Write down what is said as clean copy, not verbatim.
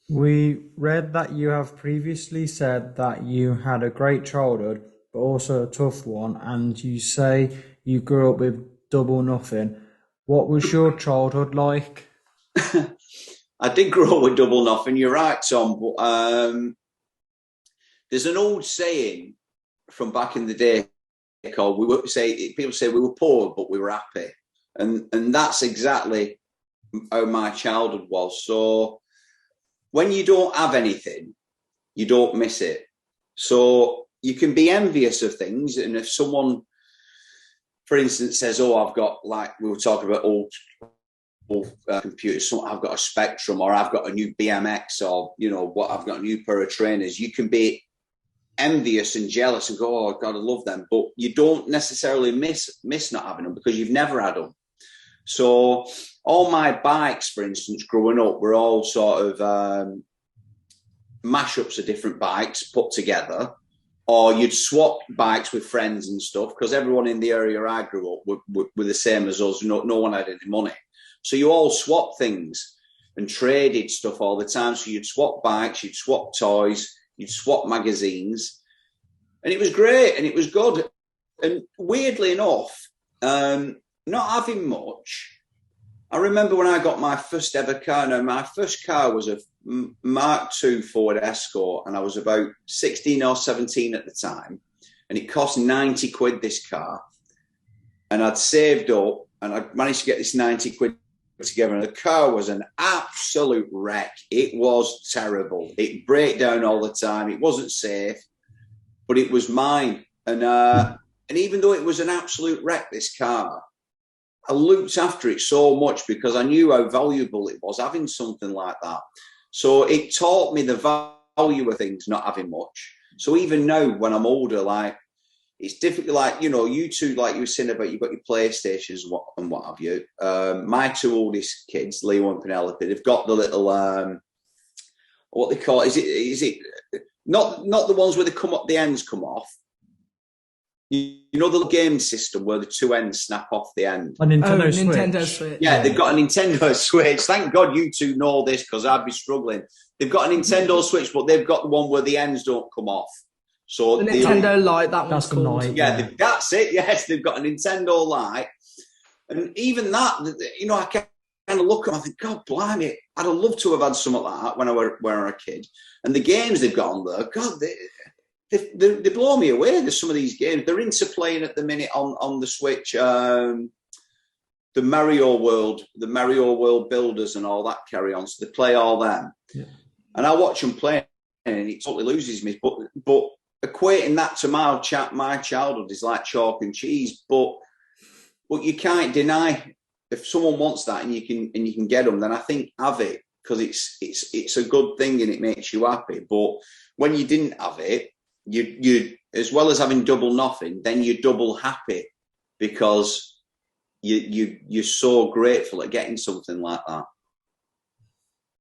We read that you have previously said that you had a great childhood, but also a tough one, and you say you grew up with double nothing. What was your childhood like? I did grow up with double nothing. You're right, Tom. But there's an old saying from back in the day called people say we were poor but we were happy, and that's exactly how my childhood was. So when you don't have anything, you don't miss it. So you can be envious of things, and if someone, for instance, says, "Oh, I've got," like we were talking about old computers, so I've got a Spectrum, or I've got a new BMX, or what, I've got a new pair of trainers. You can be envious and jealous and go, "Oh God, I love them," but you don't necessarily miss not having them because you've never had them. So all my bikes, for instance, growing up, were all sort of mashups of different bikes put together, or you'd swap bikes with friends and stuff, because everyone in the area I grew up were the same as us. No one had any money. So you all swap things and traded stuff all the time. So you'd swap bikes, you'd swap toys, you'd swap magazines. And it was great and it was good. And weirdly enough, not having much, I remember when I got my first ever car. Now, my first car was a Mark II Ford Escort, and I was about 16 or 17 at the time. And it cost 90 quid, this car. And I'd saved up, and I managed to get this 90 quid together, and the car was an absolute wreck. It was terrible. It broke down all the time. It wasn't safe, but it was mine. And even though it was an absolute wreck, this car, I looked after it so much because I knew how valuable it was having something like that. So it taught me the value of things, not having much. So even now, when I'm older, like, it's difficult. Like, you two, like you were saying about, you've got your PlayStations and what have you. My two oldest kids, Leo and Penelope, they've got the little, what they call it. Is it not the ones where the ends come off? You know the game system where the two ends snap off the end? A Nintendo Switch. Nintendo Switch. Yeah, they've got a Nintendo Switch. Thank God you two know this, because I'd be struggling. They've got a Nintendo Switch, but they've got the one where the ends don't come off. So the Nintendo Lite, that one's called. Yeah, that's it. Yes, they've got a Nintendo Lite. And even that, I kind of look at them, I think, God blimey, I'd have loved to have had something like that when I were a kid. And the games they've got on there, God, they blow me away. There's some of these games. They're into playing at the minute on the Switch, the Mario World Builders and all that carry on. So they play all them. Yeah. And I watch them play, and it totally loses me. But equating that to my childhood is like chalk and cheese. But you can't deny, if someone wants that and you can get them, then I think have it, because it's a good thing and it makes you happy. But when you didn't have it, you as well as having double nothing, then you're double happy because you're so grateful at getting something like that.